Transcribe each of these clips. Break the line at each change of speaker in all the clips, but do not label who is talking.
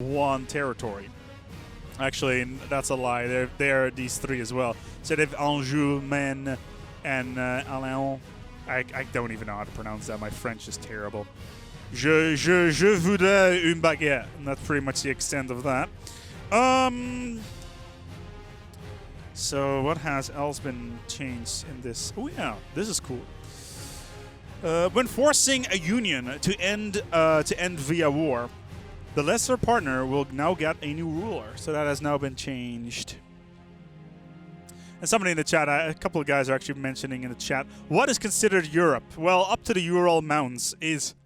one territory. Actually, that's a lie. They're these three as well. So they have Anjou, Maine, and Alain. I don't even know how to pronounce that. My French is terrible. Je voudrais une baguette. And that's pretty much the extent of that. So what has else been changed in this? Oh yeah, this is cool. When forcing a union to end via war, the lesser partner will now get a new ruler. So that has now been changed. And somebody in the chat, a couple of guys are actually mentioning in the chat, what is considered Europe? Well, up to the Ural Mountains is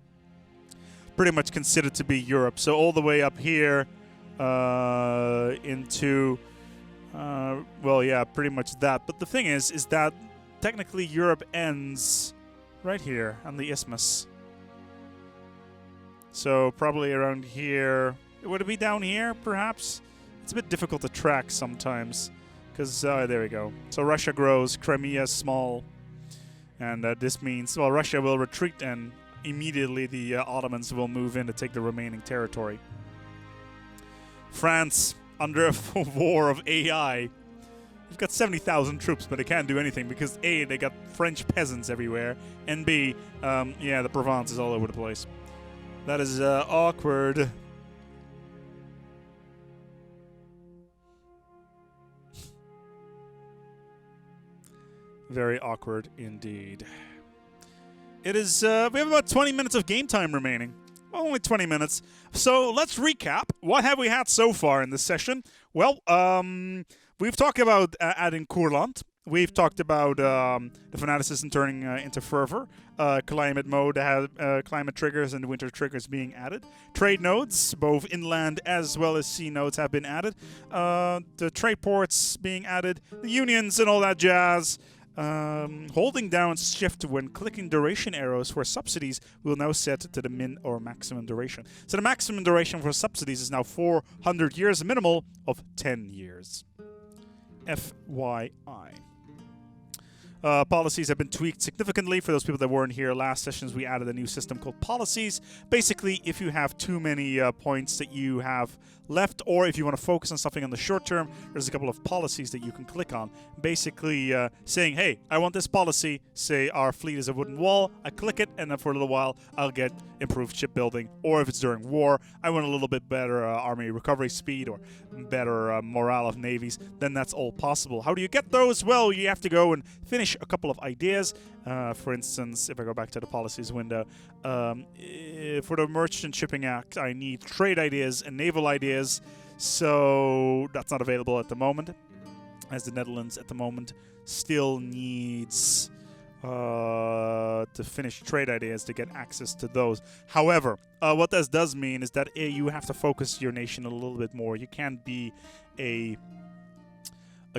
pretty much considered to be Europe. So all the way up here into, well, yeah, pretty much that. But the thing is that technically Europe ends right here on the isthmus. So probably around here. Would it be down here, perhaps? It's a bit difficult to track sometimes. Because, there we go. So Russia grows, Crimea is small. And this means, well, Russia will retreat and immediately the Ottomans will move in to take the remaining territory. France, under a war of AI. They've got 70,000 troops, but they can't do anything because A, they got French peasants everywhere. And B, yeah, the Provence is all over the place. That is awkward. Very awkward indeed. It is, we have about 20 minutes of game time remaining. Well, only 20 minutes. So let's recap. What have we had so far in this session? Well, we've talked about adding Courland. We've talked about the fanaticism turning into fervor. Climate mode has climate triggers and winter triggers being added. Trade nodes, both inland as well as sea nodes, have been added. The trade ports being added. The unions and all that jazz. Holding down shift when clicking duration arrows for subsidies will now set to the min or maximum duration. So the maximum duration for subsidies is now 400 years, a minimal of 10 years. FYI. Policies have been tweaked significantly. For those people that weren't here last sessions, we added a new system called policies. Basically, if you have too many points that you have left, or if you want to focus on something in the short term, there's a couple of policies that you can click on. Basically saying, hey, I want this policy. Say our fleet is a wooden wall. I click it, and then for a little while, I'll get improved shipbuilding. Or if it's during war, I want a little bit better army recovery speed or better morale of navies. Then that's all possible. How do you get those? Well, you have to go and finish a couple of ideas. For instance, if I go back to the policies window, for the Merchant Shipping Act, I need trade ideas and naval ideas. So that's not available at the moment, as the Netherlands at the moment still needs to finish trade ideas to get access to those. However, what this does mean is that you have to focus your nation a little bit more. You can't be a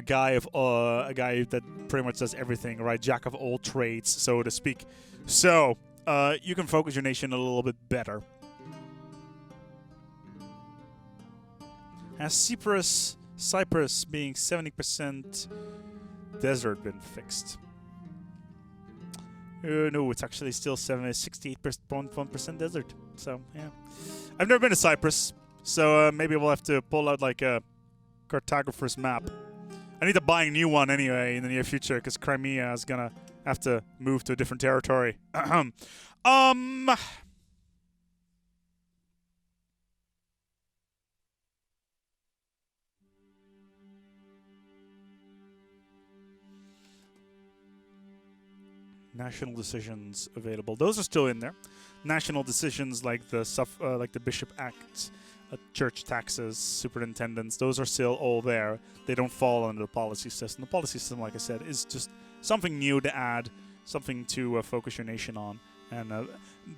guy that pretty much does everything, right? Jack of all trades, so to speak. So you can focus your nation a little bit better. Has Cyprus being 70% desert been fixed? No, it's actually still 68.1% desert. So yeah, I've never been to Cyprus, so maybe we'll have to pull out like a cartographer's map. I need to buy a new one anyway in the near future because Crimea is gonna have to move to a different territory. National decisions available. Those are still in there. National decisions like the Bishop Act, church taxes, superintendents, those are still all there. They don't fall under the policy system. The policy system, like I said, is just something new to add, something to focus your nation on, and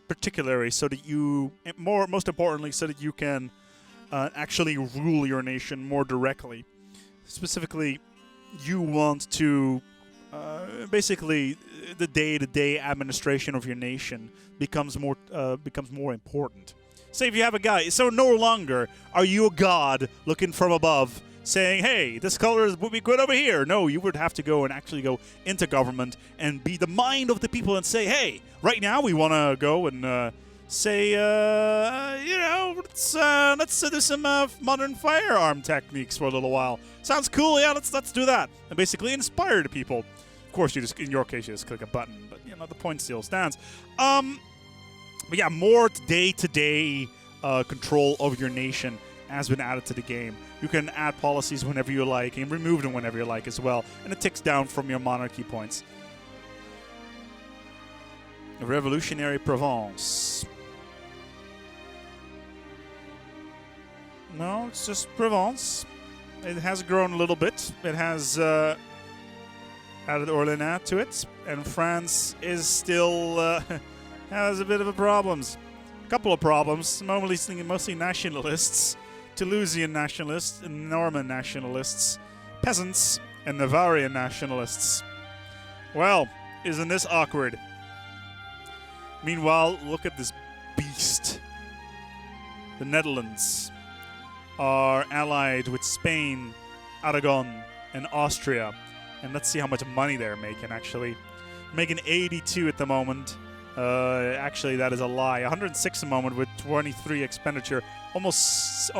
particularly so that you, most importantly, so that you can actually rule your nation more directly. Specifically, you want to basically the day-to-day administration of your nation becomes more important. Say if you have a guy, so no longer are you a god looking from above saying, hey, this color would be good over here. No, you would have to go and actually go into government and be the mind of the people and say, hey, right now we want to go and say, let's do some modern firearm techniques for a little while. Sounds cool, yeah, let's do that. And basically inspire the people. Of course, in your case, you just click a button, but, the point still stands. But yeah, more day-to-day control of your nation has been added to the game. You can add policies whenever you like and remove them whenever you like as well. And it ticks down from your monarchy points. Revolutionary Provence. No, it's just Provence. It has grown a little bit. It has added Orléans to it. And France is still has a bit of a problems. A couple of problems. Mostly nationalists. Toulousian nationalists, and Norman nationalists, peasants, and Navarian nationalists. Well, isn't this awkward? Meanwhile, look at this beast. The Netherlands are allied with Spain, Aragon, and Austria. And let's see how much money they're making, actually. Making 82 at the moment. Actually, that is a lie. 106 at the moment with 23 expenditure. Almost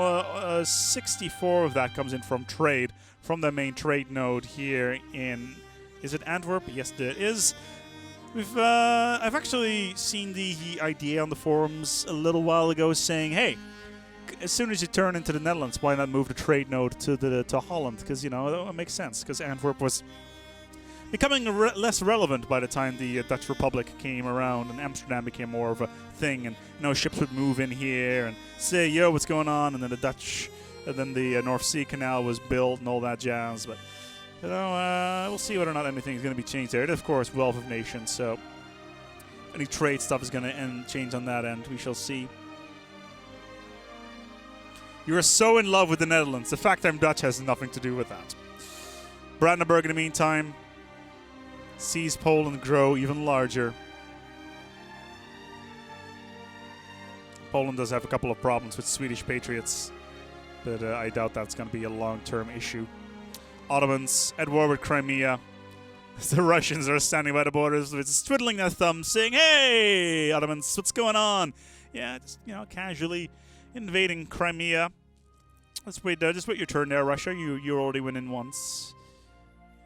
64 of that comes in from trade, from the main trade node here in... Is it Antwerp? Yes, it is. I've actually seen the idea on the forums a little while ago saying, hey, as soon as you turn into the Netherlands, why not move the trade node to Holland? Because, it makes sense. Because Antwerp was becoming less relevant by the time the Dutch Republic came around and Amsterdam became more of a thing, and ships would move in here and say, yo, what's going on? And then the North Sea Canal was built and all that jazz. But we'll see whether or not anything is going to be changed there. It is, of course, Wealth of Nations, so any trade stuff is going to change on that end. We shall see. You are so in love with the Netherlands. The fact I'm Dutch has nothing to do with that. Brandenburg, in the meantime, sees Poland grow even larger. Poland does have a couple of problems with Swedish patriots, but I doubt that's going to be a long-term issue. Ottomans at war with Crimea. The Russians are standing by the borders, just twiddling their thumbs, saying, "Hey, Ottomans, what's going on?" Yeah, just casually invading Crimea. Just wait your turn there, Russia. You're already winning once.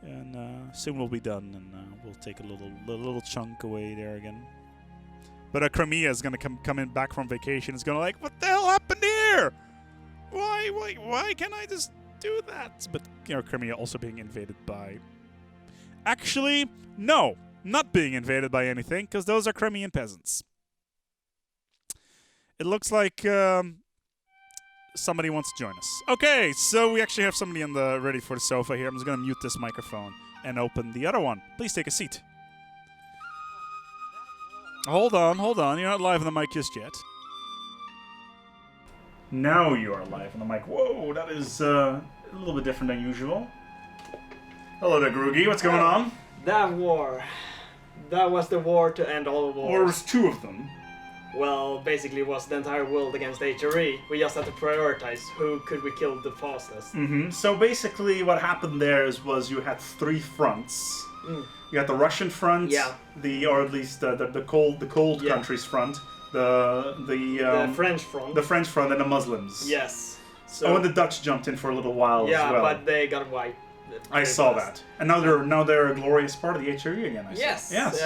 And soon we'll be done, and we'll take a little chunk away there again. But Crimea is going to come in back from vacation. It's going to like, what the hell happened here? Why can't I just do that? But Crimea also being invaded by... Actually, no, not being invaded by anything, because those are Crimean peasants. It looks like somebody wants to join us. Okay, so we actually have somebody ready for the sofa here. I'm just going to mute this microphone and open the other one. Please take a seat. Hold on. You're not live on the mic just yet. Now you are live on the mic. Whoa, that is a little bit different than usual. Hello there, Groogy. What's going on?
That war. That was the war to end all wars.
There was two of them.
Well, basically it was the entire world against HRE. We just had to prioritize who could we kill the fastest.
Mm-hmm. So basically what happened there was you had three fronts. You had the Russian front, or at least the cold countries front, the
French front.
The French front and the Muslims.
Yes. So
and the Dutch jumped in for a little while as well.
Yeah, but they got wiped.
I saw that. And now they're a glorious part of the HRE again, I see.
Yes.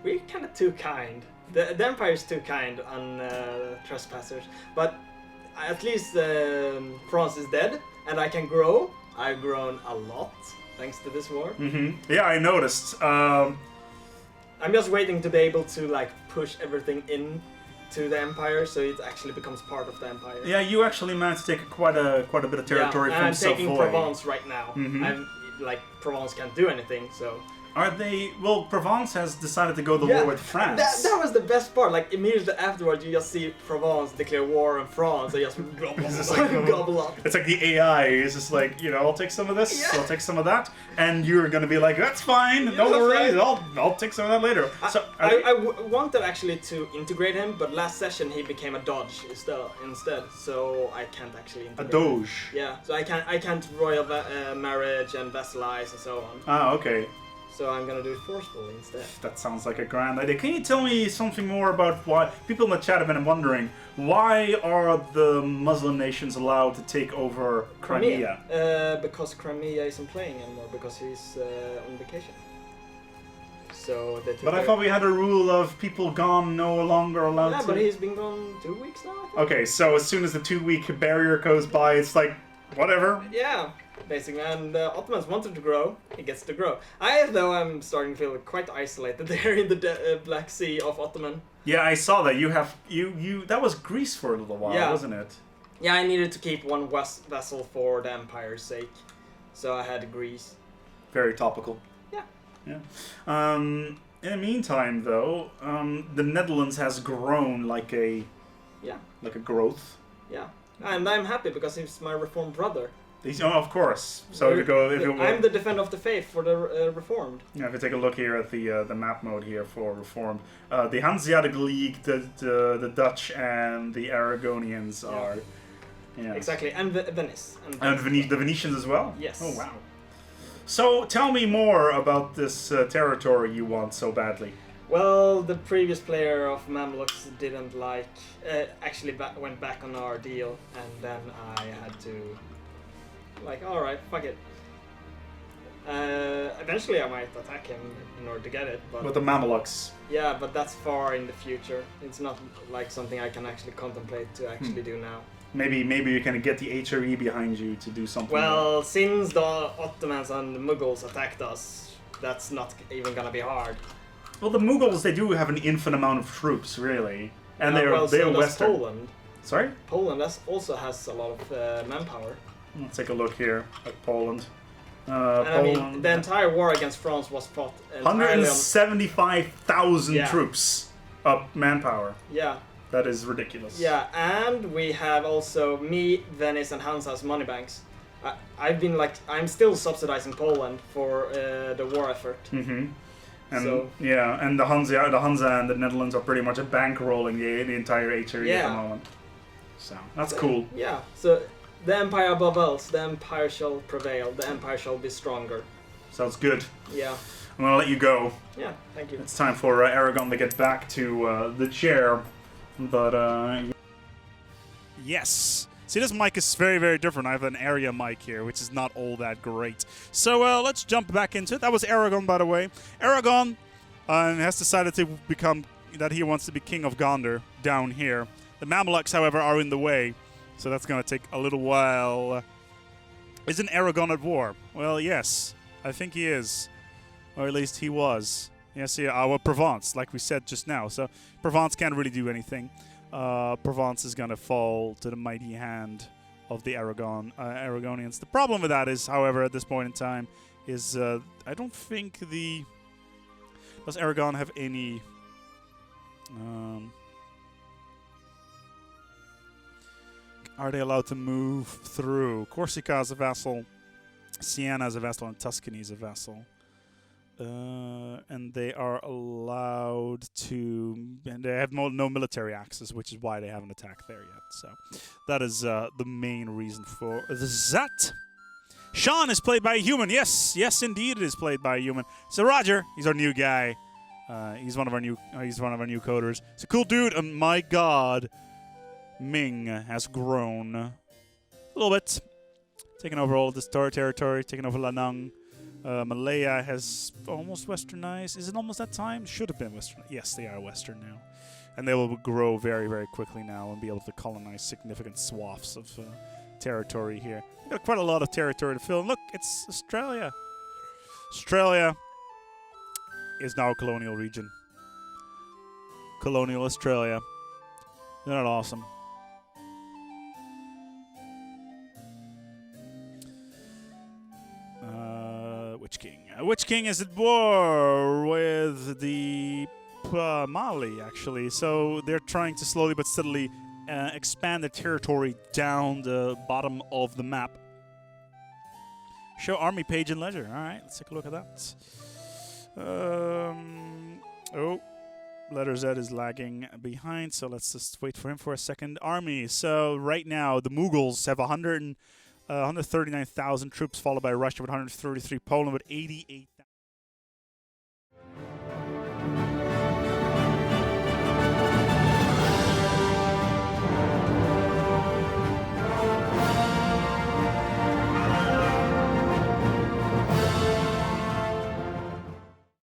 We kind of too kind. The Empire is too kind on trespassers. But at least France is dead, and I can grow. I've grown a lot thanks to this war.
Mm-hmm. Yeah, I noticed.
I'm just waiting to be able to push everything in to the Empire, so it actually becomes part of the Empire.
Yeah, you actually managed to take quite a bit of territory from Savoy.
I'm taking Provence right now.
Mm-hmm.
Provence can't do anything, so...
Are they... Well, Provence has decided to go to war with France.
That was the best part. Immediately afterwards, you just see Provence declare war on France, and just gobble up.
It's like the AI is just like, I'll take some of this, I'll take some of that, and you're going to be like, that's fine, don't worry, I'll take some of that later.
I wanted actually to integrate him, but last session he became a Doge instead, so I can't actually integrate
a Doge?
Yeah, so I can't royal marriage and vassalize and so on.
Ah, okay.
So I'm gonna do it forcefully instead.
That sounds like a grand idea. Can you tell me something more about why people in the chat have been wondering why are the Muslim nations allowed to take over Crimea?
Because Crimea isn't playing anymore because he's on vacation. So they took
But I thought we had a rule of people gone no longer allowed to.
Yeah, but he's been gone 2 weeks now, I think.
Okay, so as soon as the 2-week barrier goes by, it's like whatever.
Yeah. Basically, and Ottomans wanted to grow, he gets to grow. Though I'm starting to feel quite isolated there in the Black Sea of Ottoman.
Yeah, I saw that. That was Greece for a little while, wasn't it?
Yeah, I needed to keep one vessel for the Empire's sake, so I had Greece.
Very topical.
Yeah.
In the meantime, though, the Netherlands has grown like a growth.
Yeah, and I'm happy because he's my reformed brother.
Of course. So
I'm the defender of the faith for the Reformed.
Yeah, if you take a look here at the map mode here for Reformed, the Hanseatic League, the Dutch, and the Aragonians are. Yeah.
Exactly, and Venice.
And the Venetians as well?
Yes.
Oh, wow. So tell me more about this territory you want so badly.
Well, the previous player of Mamluks didn't actually went back on our deal, and then I had to. Alright, fuck it. Eventually I might attack him in order to get it, but...
With the Mamelukes.
Yeah, but that's far in the future. It's not like something I can actually contemplate to actually do now.
Maybe you can get the HRE behind you to do something.
Well, since the Ottomans and the Mughals attacked us, that's not even gonna be hard.
Well, the Mughals, they do have an infinite amount of troops, really. And they're
so
Western.
Poland.
Sorry?
Poland also has a lot of manpower.
Let's take a look here at Poland.
Poland. I mean, the entire war against France was fought
175,000 troops of manpower.
Yeah.
That is ridiculous.
Yeah, and we have also me, Venice, and Hansa as money banks. I'm still subsidizing Poland for the war effort.
Mm-hmm. And and the Hansa and the Netherlands are pretty much bankrolling the entire HRE at the moment. So that's cool.
Yeah. So. The Empire above else, the Empire shall prevail, the Empire shall be stronger.
Sounds good.
Yeah.
I'm gonna let you go.
Yeah, thank you.
It's time for Aragon to get back to the chair, but Yes. See, this mic is very, very different. I have an area mic here, which is not all that great. So let's jump back into it. That was Aragon, by the way. Aragon has decided to that he wants to be king of Gondor down here. The Mamelukes, however, are in the way. So that's going to take a little while. Isn't Aragon at war? Well, yes. I think he is. Or at least he was. Yes, our Provence, like we said just now. So Provence can't really do anything. Provence is going to fall to the mighty hand of the Aragonians. The problem with that is, however, at this point in time, is I don't think Does Aragon have any... Are they allowed to move through? Corsica is a vassal, Siena is a vassal, and Tuscany is a vassal. And they are allowed to... And they have no military access, which is why they haven't attacked there yet. So that is the main reason for that. Sean is played by a human. Yes, indeed it is played by a human. So Roger, he's our new guy. He's one of our new coders. He's a cool dude, and my god... Ming has grown a little bit, taken over all of this territory, taken over Lanang. Malaya has almost westernized. Is it almost that time? Should have been western. Yes, they are western now. And they will grow very, very quickly now and be able to colonize significant swaths of territory here. We've got quite a lot of territory to fill. And look, it's Australia. Australia is now a colonial region. Colonial Australia. Isn't that awesome? Witch King is at war with the Mali, actually. So they're trying to slowly but steadily expand their territory down the bottom of the map. Show army page in leisure. All right, let's take a look at that. Letter Z is lagging behind, so let's just wait for him for a second. Army. So right now, the Mughals have 139,000 troops, followed by Russia with 133, Poland with 88,000.